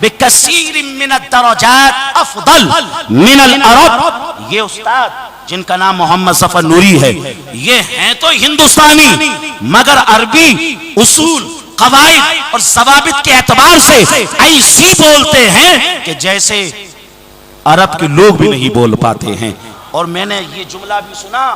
[SPEAKER 1] بکثیر من الدرجات افضل من العرب. یہ استاد جن کا نام محمد ظفر نوری ہے، یہ ہیں تو ہندوستانی مگر عربی اصول، قواعد اور ضوابط کے اعتبار سے ایسی بولتے ہیں کہ جیسے عرب کے لوگ بھی نہیں بول پاتے ہیں. اور میں نے یہ جملہ بھی سنا،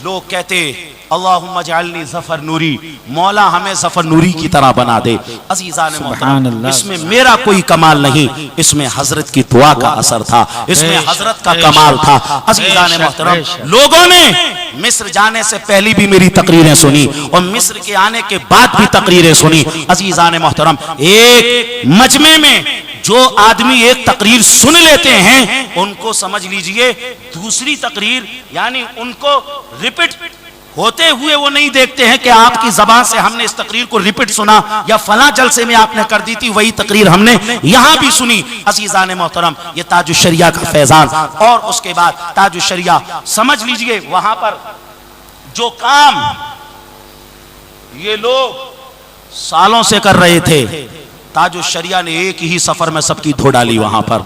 [SPEAKER 1] لوگ کہتے اللہم اجعلنی ظفر نوری، مولا ہمیں ظفر نوری کی طرح بنا دے. عزیزان محترم، اس میں میرا کوئی کمال نہیں، اس میں حضرت کی دعا کا اثر تھا، اس میں حضرت کا کمال تھا. عزیزان محترم، لوگوں نے مصر جانے سے پہلی بھی میری تقریریں سنی اور مصر کے آنے کے بعد بھی تقریریں سنی. عزیزان محترم، ایک مجمع میں جو آدمی ایک تقریر سن لیتے ہیں ان کو سمجھ لیجئے دوسری تقریر یعنی ان کو ریپیٹ ہوتے ہوئے وہ نہیں دیکھتے ہیں کہ آپ کی زبان سے ہم نے اس تقریر کو ریپیٹ سنا یا فلاں جلسے میں آپ نے کر دی تھی وہی تقریر ہم نے یہاں بھی سنی. عزیزان محترم، یہ تاج الشریعہ کا فیضان. اور اس کے بعد تاج الشریعہ سمجھ لیجئے وہاں پر جو کام یہ لوگ سالوں سے کر رہے تھے، تاج الشریعہ نے ایک ہی سفر میں سب کی دھو ڈالی وہاں پر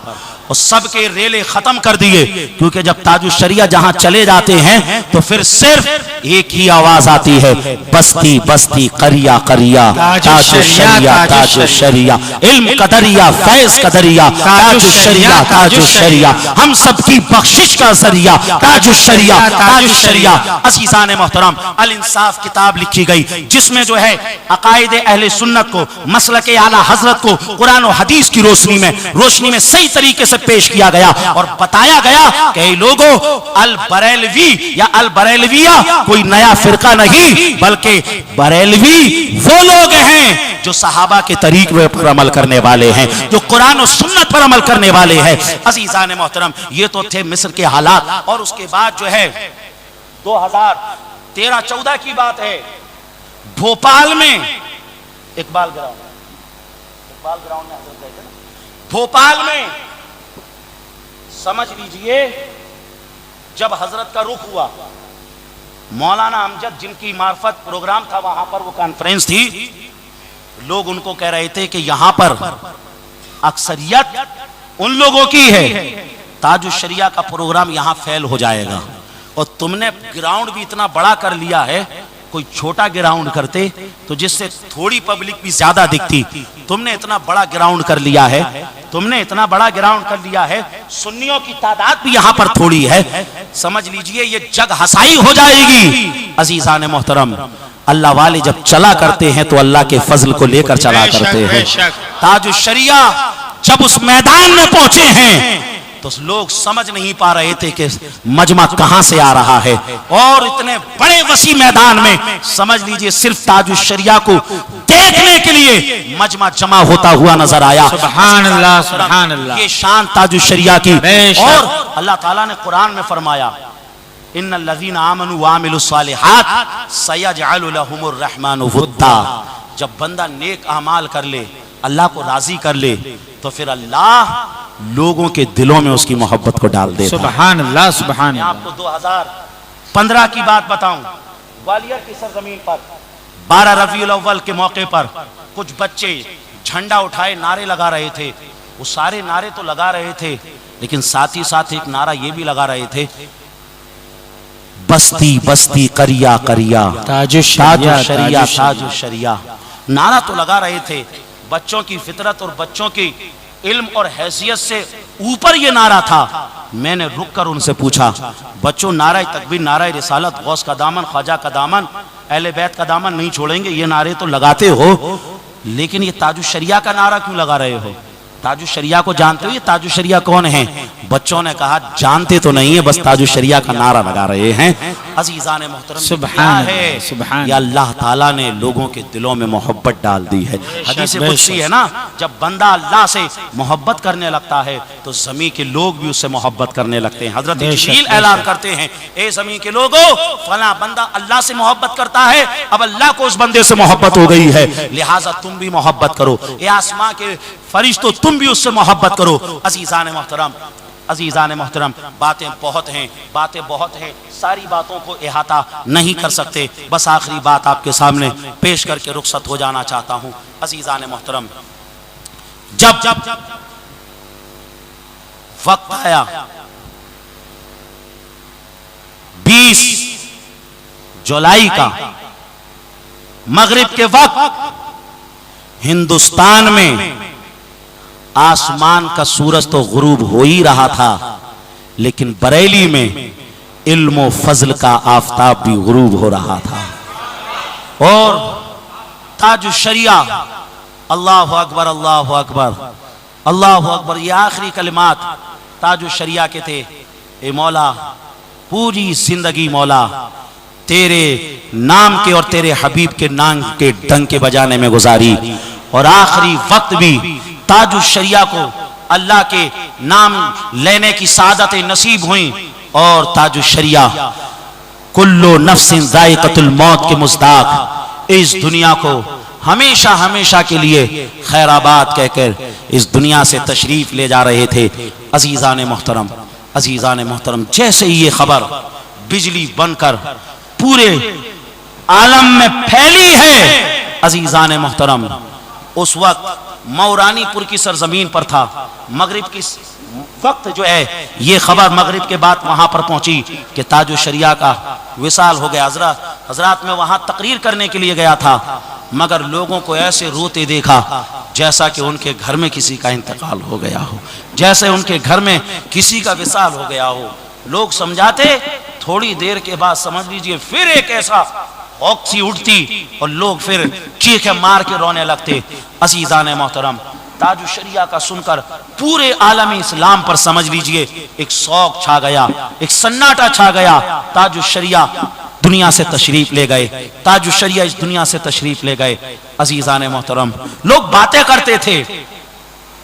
[SPEAKER 1] اور سب کے ریلے ختم کر دیے. کیونکہ جب تاج الشریعہ جہاں چلے جاتے ہیں تو پھر صرف ایک ہی آواز آتی ہے، بستی بستی قریہ قریہ تاج الشریعہ تاج الشریعہ، علم قدریہ فیض قدریہ تاج الشریعہ تاج الشریعہ، ہم سب کی بخشش کا ذریعہ تاج الشریعہ تاج الشریعہ. عزیزان محترم، الانصاف کتاب لکھی گئی جس میں جو ہے عقائد اہل سنت کو، مسلک اعلیٰ حضرت کو قرآن و حدیث کی روشنی میں صحیح طریقے سے پیش کیا گیا اور بتایا گیا کہ اے لوگوں، البریلوی یا البریلویہ کوئی نیا فرقہ نہیں بلکہ بریلوی وہ لوگ ہیں جو صحابہ کے طریقے پر عمل کرنے والے ہیں، جو قرآن و سنت پر عمل کرنے والے ہیں. عزیزان محترم، یہ تو تھے مصر کے حالات. اور اس کے بعد جو ہے 2013-14 کی بات ہے، بھوپال میں اقبال گراؤنڈ میں حضرت گئے تھے نا، بھوپال میں سمجھ لیجئے جب حضرت کا رخ ہوا، مولانا امجد جن کی معرفت پروگرام تھا وہاں پر وہ کانفرنس تھی، لوگ ان کو کہہ رہے تھے کہ یہاں پر اکثریت ان لوگوں کی ہے، تاج الشریعہ کا پروگرام یہاں فیل ہو جائے گا اور تم نے گراؤنڈ بھی اتنا بڑا کر لیا ہے، کوئی چھوٹا گراؤنڈ کرتے تو جس سے تھوڑی پبلک بھی زیادہ دکھتی، تم نے اتنا بڑا گراؤنڈ کر لیا ہے، تم نے اتنا بڑا گراؤنڈ کر لیا ہے، سنیوں کی تعداد بھی یہاں پر تھوڑی ہے، سمجھ لیجئے یہ جگ ہسائی ہو جائے گی. عزیزان محترم، اللہ والے جب چلا کرتے ہیں تو اللہ کے فضل کو لے کر چلا کرتے ہیں. تاج الشریعہ جب اس میدان میں پہنچے ہیں تو لوگ سمجھ نہیں پا رہے تھے کہ مجمع کہاں سے آ رہا ہے، اور اتنے بڑے وسیع میدان میں سمجھ لیجئے صرف تاج الشریعہ کو دیکھنے کے لیے مجمع جمع ہوتا ہوا نظر آیا.
[SPEAKER 2] سبحان اللہ سبحان اللہ،
[SPEAKER 1] یہ شان تاج الشریعہ کی. اور اللہ تعالیٰ نے قرآن میں فرمایا ان الذین آمنوا وعملوا الصالحات سیجعل لهم الرحمن ودا. جب بندہ نیک اعمال کر لے، اللہ کو راضی کر لے، تو پھر اللہ لوگوں کے دلوں میں اس کی محبت کو ڈال دیتا.
[SPEAKER 2] سبحان اللہ سبحان
[SPEAKER 1] میں
[SPEAKER 2] اللہ.
[SPEAKER 1] آپ کو 2015 کی بات بتاؤں، گوالیار کی سرزمین پر 12 ربیع الاول کے موقع پر کچھ بچے جھنڈا اٹھائے نعرے لگا رہے تھے. وہ سارے نعرے تو لگا رہے تھے لیکن ساتھ ہی ساتھ ایک نعرہ یہ بھی لگا رہے تھے، بستی بستی قریہ قریہ
[SPEAKER 2] تاج
[SPEAKER 1] تاج
[SPEAKER 2] الشریعہ
[SPEAKER 1] الشریعہ تاج الشریعہ. نعرہ تو لگا رہے تھے، بچوں کی فطرت اور بچوں کی علم اور حیثیت سے اوپر یہ نعرہ تھا. میں نے رک کر ان سے پوچھا، بچوں نعرہ تکبیر، نعرہ رسالت، غوث کا دامن، خواجہ کا دامن، اہل بیت کا دامن نہیں چھوڑیں گے، یہ نعرے تو لگاتے ہو لیکن یہ تاج الشریعہ کا نعرہ کیوں لگا رہے ہو؟ تاج الشریعہ کو جانتے ہو؟ یہ تاج الشریعہ کون ہیں؟ بچوں نے کہا جانتے تو نہیں ہے، بس تاج الشریعہ کا نعرہ لگا رہے ہیں. عزیزان محترم،
[SPEAKER 2] سبحان
[SPEAKER 1] ہے
[SPEAKER 2] سبحان
[SPEAKER 1] یا اللہ تعالیٰ نے لوگوں کے دلوں میں محبت ڈال دی ہے. حدیث قدسی ہے نا، جب بندہ اللہ سے محبت کرنے لگتا ہے تو زمین کے لوگ بھی اس سے محبت کرنے لگتے ہیں. حضرت جبریل اعلان کرتے ہیں، اے زمین کے لوگوں، فلاں بندہ اللہ سے محبت کرتا ہے، اب اللہ کو اس بندے سے محبت ہو گئی ہے، لہٰذا تم بھی محبت کرو. اے آسمان کے فرشتوں، تم بھی اس سے محبت کرو. عزیزان محترم، باتیں بہت ہیں، ساری باتوں کو احاطہ نہیں کر سکتے. بس آخری بات آپ کے سامنے پیش کر کے رخصت ہو جانا چاہتا ہوں. عزیزان محترم، جب وقت آیا 20 جولائی کا مغرب کے وقت ہندوستان میں آسمان کا سورج تو غروب ہو ہی رہا تھا، لیکن بریلی میں علم و فضل کا آفتاب بھی غروب ہو رہا تھا. اور تاج الشریعہ، اللہ اکبر اللہ اکبر اللہ اکبر، یہ آخری کلمات تاج الشریعہ کے تھے. اے مولا، پوری زندگی مولا تیرے نام کے اور تیرے حبیب کے نام کے ڈنکے بجانے میں گزاری، اور آخری وقت بھی تاج الشریعہ کو اللہ کے نام لینے کی سعادتیں نصیب ہوئیں. اور تاج الشریعہ کلو نفس ذائقۃ الموت کے مصداق اس دنیا کو ہمیشہ ہمیشہ کے لیے خیر آباد کہہ کر اس دنیا سے تشریف لے جا رہے تھے. عزیزان محترم، عزیزان محترم، جیسے ہی یہ خبر بجلی بن کر پورے عالم میں پھیلی ہے، عزیزان محترم، اس وقت مورانی پور کی سرزمین پر تھا. مغرب کی وقت جو ہے یہ خبر مغرب کے بعد وہاں پر پہنچی کہ تاج الشریعہ کا وصال ہو گیا. حضرات میں وہاں تقریر کرنے کے لیے گیا تھا، مگر لوگوں کو ایسے روتے دیکھا جیسا کہ ان کے گھر میں کسی کا انتقال ہو گیا ہو، جیسے ان کے گھر میں کسی کا وصال ہو گیا ہو. لوگ سمجھاتے، تھوڑی دیر کے بعد سمجھ لیجئے پھر ایک ایسا اوک سی اٹھتی اور لوگ پھر چیخیں مار کے رونے لگتے. عزیزان محترم، تاج الشریعہ کا سن کر پورے عالم اسلام پر سمجھ لیجئے ایک شوق چھا گیا، ایک سناٹا چھا گیا. تاج الشریعہ دنیا سے تشریف لے گئے، تاج الشریعہ اس دنیا سے تشریف لے گئے. عزیزان محترم، لوگ باتیں کرتے تھے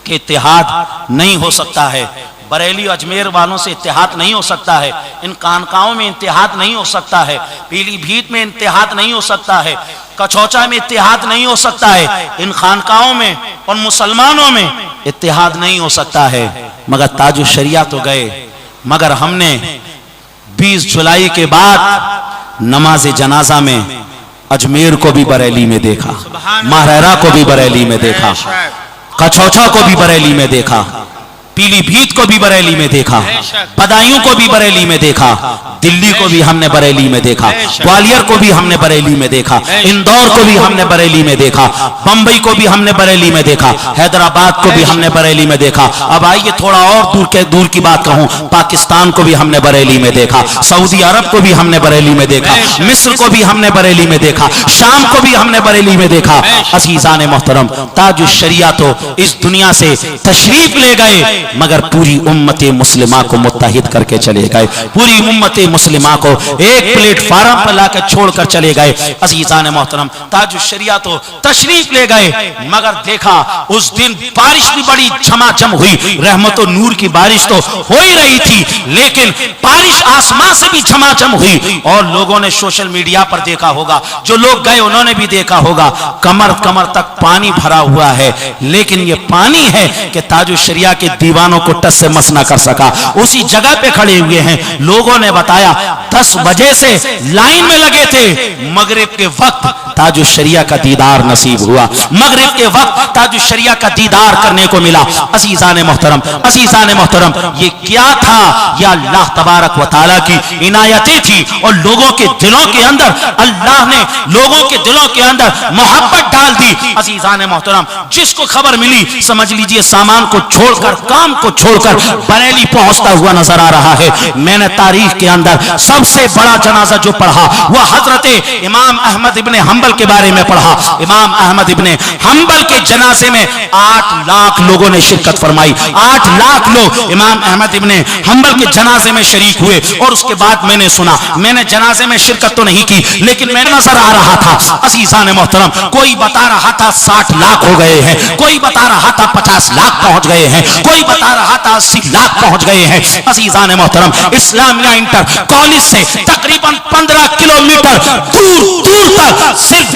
[SPEAKER 1] کہ اتحاد نہیں ہو سکتا ہے، بریلی اجمیر والوں سے اتحاد نہیں ہو سکتا ہے، ان خانقاہوں میں اتحاد نہیں ہو سکتا ہے، پیلی بھیت میں اتحاد نہیں ہو سکتا ہے، کچھوچا میں اتحاد نہیں ہو سکتا ہے، ان خانقاہوں میں اور مسلمانوں میں اتحاد نہیں ہو سکتا ہے. مگر تاج الشریعہ تو گئے، مگر ہم نے 20 جولائی کے بعد نماز جنازہ میں اجمیر کو بھی بریلی میں دیکھا، ماہرہ کو بھی بریلی میں دیکھا، کچھوچا کو بھی بریلی میں دیکھا، پیلی بھیت کو بھی بریلی میں دیکھا، بدایوں کو بھی بریلی میں دیکھا، دلی کو بھی ہم نے بریلی میں دیکھا، گوالیر کو بھی ہم نے بریلی میں دیکھا، اندور کو بھی ہم نے بریلی میں دیکھا، بمبئی کو بھی ہم نے بریلی میں دیکھا، حیدرآباد کو بھی ہم نے بریلی میں دیکھا. اب آئیے تھوڑا اور دور کی بات کہوں، پاکستان کو بھی ہم نے بریلی میں دیکھا، سعودی عرب کو بھی ہم نے بریلی میں دیکھا، مصر کو بھی ہم نے بریلی میں دیکھا، شام کو بھی ہم نے بریلی میں دیکھا. عزیزان محترم، تاج الشریعہ تو اس دنیا سے تشریف لے گئے، مگر پوری امت مسلمہ کو متحد کر کے چلے گئے، پوری امت مسلمہ کو ایک پلیٹ فارم پر لا کے چھوڑ کر چلے گئے. عزیزان محترم، تاج الشریعہ تو تشریف لے گئے، مگر دیکھا اس دن بارش بھی بڑی جھما جھم ہوئی، رحمت و نور کی بارش تو ہو ہی رہی تھی، لیکن بارش آسمان سے بھی جھما جھم ہوئی. اور لوگوں نے سوشل میڈیا پر دیکھا ہوگا، جو لوگ گئے انہوں نے بھی دیکھا ہوگا، کمر تک پانی بھرا ہوا ہے، لیکن یہ پانی ہے کہ تاج الشریعہ کے دیوانوں کو ٹس سے مس نہ کر سکا. اسی جگہ پہ کھڑے ہوئے ہیں. لوگوں نے بتایا 10 بجے سے لائن میں لگے تھے، مغرب کے وقت تاج الشریعہ کا دیدار نصیب ہوا، مغرب کے وقت تاج الشریعہ کا دیدار کرنے کو ملا. عزیزان محترم، عزیزان محترم، یہ کیا تھا؟ یہ اللہ تبارک و تعالیٰ کی عنایتیں تھی، اور لوگوں کے دلوں کے اندر اللہ نے لوگوں کے دلوں کے اندر محبت ڈال دی. عزیزان محترم، جس کو خبر ملی سمجھ لیجئے سامان کو چھوڑ کر، کام کو چھوڑ کر بریلی پہنچتا ہوا نظر آ رہا ہے. میں نے تاریخ کے اندر سب سے بڑا جنازہ جو پڑھا وہ حضرت امام احمد ابن حنبل کے بارے میں پڑھا. امام احمد ابن حنبل کے جنازے میں 8 لاکھ لوگوں نے شرکت فرمائی. 8 لاکھ لوگ امام احمد ابن حنبل کے جنازے میں شریک ہوئے. اور اس کے بعد میں نے سنا، میں نے جنازے میں شرکت تو نہیں کی، لیکن میں نظر آ رہا تھا. عزیزان محترم، کوئی بتا رہا تھا 60 لاکھ ہو گئے ہیں، کوئی بتا رہا تھا 50 لاکھ پہنچ گئے ہیں، کوئی بتا رہا تھا 80 لاکھ پہنچ گئے ہیں. عزیزان محترم، اسلامیہ انٹر کالج سے تقریباً 15 کلومیٹر دور تک صرف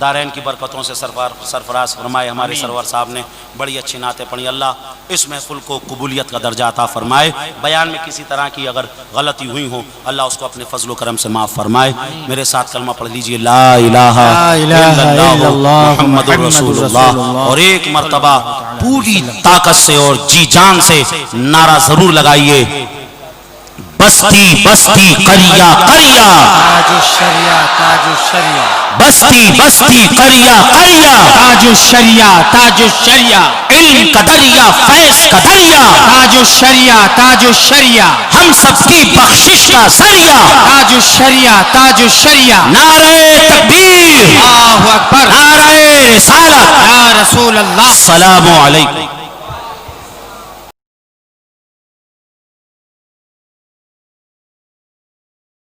[SPEAKER 1] دارین کی برکتوں سے سرفراز فرمائے. ہمارے سرور صاحب نے بڑی اچھی نعتیں پڑھی. اللہ اس محفل کو قبولیت کا درجہ عطا فرمائے. بیان میں کسی طرح کی اگر غلطی ہوئی ہو اللہ اس کو اپنے فضل و کرم سے معاف فرمائے. میرے ساتھ کلمہ پڑھ لیجئے لا الہ الا اللہ محمد رسول اللہ. اور ایک مرتبہ پوری طاقت سے اور جی جان سے نعرہ ضرور لگائیے. بستی بستی قریہ قریہ
[SPEAKER 2] تاج الشریعہ تاج الشریعہ
[SPEAKER 1] بستی بستی قریہ قریہ
[SPEAKER 2] تاج الشریعہ تاج الشریعہ
[SPEAKER 1] علم کا دریا فیض کا دریا
[SPEAKER 2] تاج الشریعہ تاج الشریعہ
[SPEAKER 1] ہم سب کی بخشش کا ذریعہ
[SPEAKER 2] تاج الشریعہ تاج الشریعہ
[SPEAKER 1] نعرہ تکبیر
[SPEAKER 2] اللہ اکبر
[SPEAKER 1] نعرہ رسالت
[SPEAKER 2] یا رسول اللہ.
[SPEAKER 1] السلام علیکم.